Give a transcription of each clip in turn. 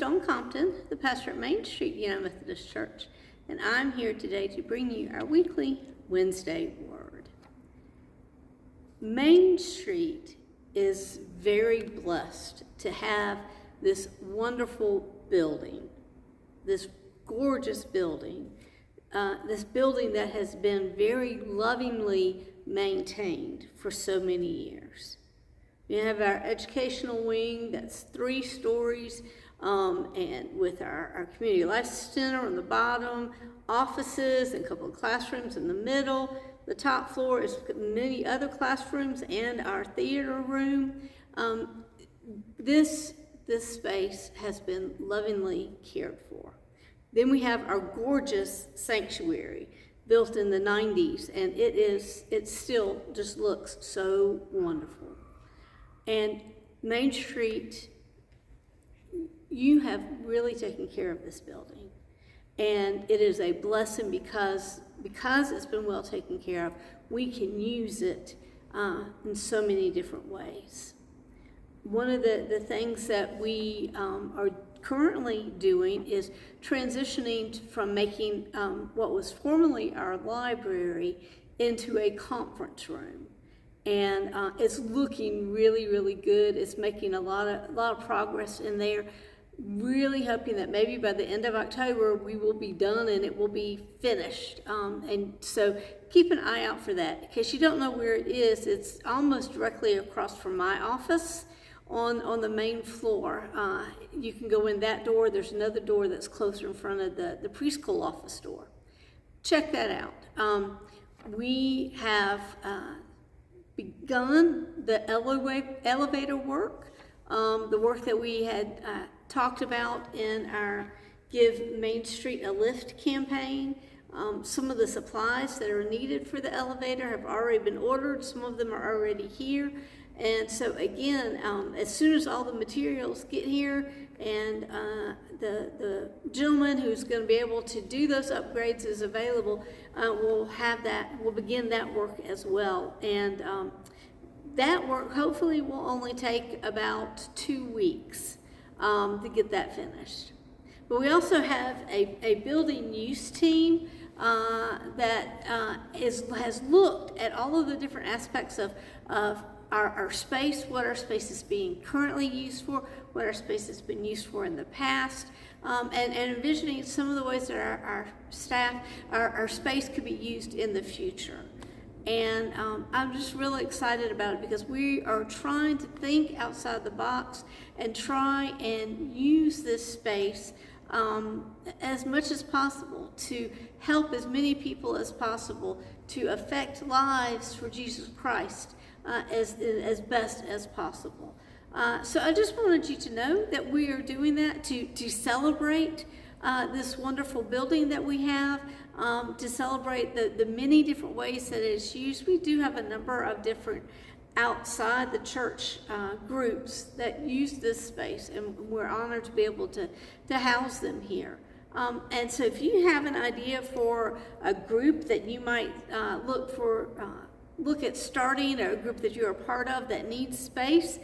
Stone Compton, the pastor at Main Street United Methodist Church, and I'm here today to bring you our weekly Wednesday Word. Main Street is very blessed to have this wonderful building, this gorgeous building, this building that has been very lovingly maintained for so many years. We have our educational wing that's 3 stories, and with our community life center on the bottom, offices and a couple of classrooms in the middle. The top floor is many other classrooms and our theater room. This space has been lovingly cared for. Then we have our gorgeous sanctuary built in the 90s, and it still just looks so wonderful. And Main Street, you have really taken care of this building. And it is a blessing because it's been well taken care of. We can use it in so many different ways. One of the things that we are currently doing is transitioning from making what was formerly our library into a conference room. And it's looking really, really good. It's making a lot of progress in there. Really hoping that maybe by the end of October we will be done and it will be finished. And so keep an eye out for that. In case you don't know where it is, it's almost directly across from my office on the main floor. You can go in that door. There's another door that's closer in front of the preschool office door. Check that out. We have begun the elevator work, the work that we had talked about in our Give Main Street a Lift campaign. Some of the supplies that are needed for the elevator have already been ordered. Some of them are already here. And so again, as soon as all the materials get here and the gentleman who's going to be able to do those upgrades is available, we'll begin that work as well. And that work hopefully will only take about 2 weeks to get that finished. But we also have a building use team that has looked at all of the different aspects of our space, what our space is being currently used for, what our space has been used for in the past, and envisioning some of the ways that our staff, our space could be used in the future. And I'm just really excited about it because we are trying to think outside the box and try and use this space as much as possible to help as many people as possible to affect lives for Jesus Christ as best as possible. So I just wanted you to know that we are doing that to celebrate this wonderful building that we have, to celebrate the many different ways that it is used. We do have a number of different outside the church groups that use this space, and we're honored to be able to house them here. And so if you have an idea for a group that you might look at starting, or a group that you're a part of that needs space,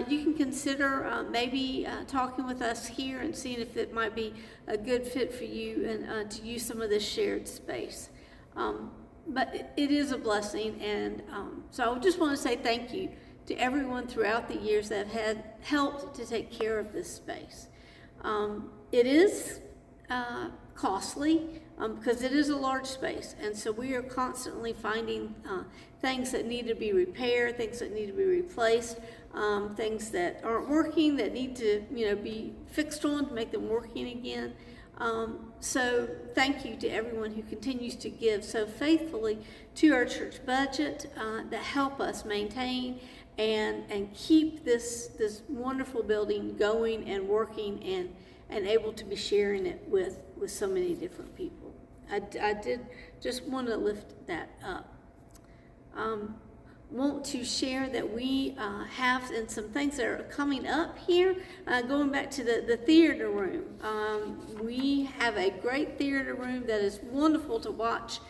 you can consider maybe talking with us here and seeing if it might be a good fit for you and to use some of this shared space. But it is a blessing, and so I just want to say thank you to everyone throughout the years that have helped to take care of this space. It is costly because it is a large space, and so we are constantly finding things that need to be repaired, things that need to be replaced, things that aren't working that need to be fixed on to make them working again. So thank you to everyone who continues to give so faithfully to our church budget that help us maintain and keep this wonderful building going and working and able to be sharing it with so many different people. I did just want to lift that up. Want to share that we have and some things that are coming up here. Going back to the theater room, we have a great theater room that is wonderful to watch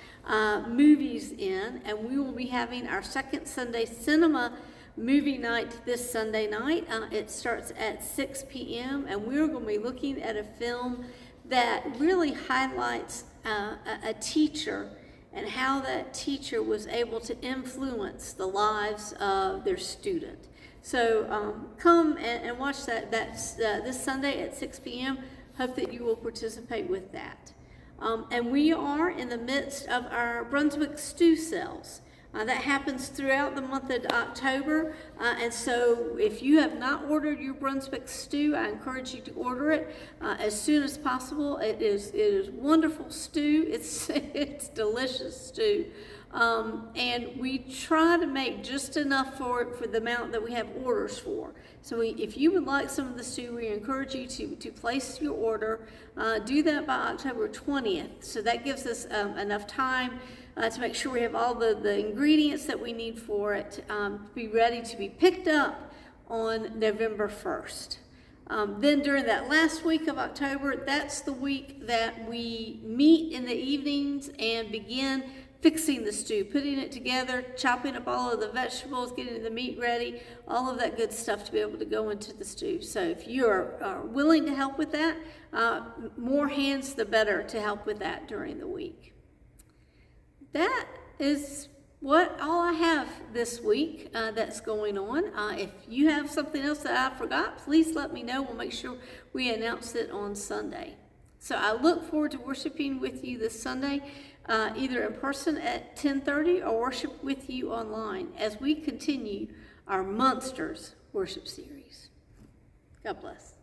movies in, and we will be having our second Sunday cinema movie night this Sunday night. It starts at 6 p.m. and we're going to be looking at a film that really highlights a teacher and how that teacher was able to influence the lives of their student. So come and watch that. That's this Sunday at 6 p.m. Hope that you will participate with that. And we are in the midst of our Brunswick stew sales. That happens throughout the month of October, and so if you have not ordered your Brunswick stew, I encourage you to order it as soon as possible. It is wonderful stew. It's delicious stew, and we try to make just enough for the amount that we have orders for. So if you would like some of the stew, we encourage you to place your order. Do that by October 20th. So that gives us enough time to make sure we have all the ingredients that we need for it to be ready to be picked up on November 1st. Then during that last week of October, that's the week that we meet in the evenings and begin fixing the stew, putting it together, chopping up all of the vegetables, getting the meat ready, all of that good stuff to be able to go into the stew. So if you are willing to help with that, more hands the better to help with that during the week. That is all I have this week that's going on. If you have something else that I forgot, please let me know. We'll make sure we announce it on Sunday. So I look forward to worshiping with you this Sunday, either in person at 10:30 or worship with you online as we continue our Monsters worship series. God bless.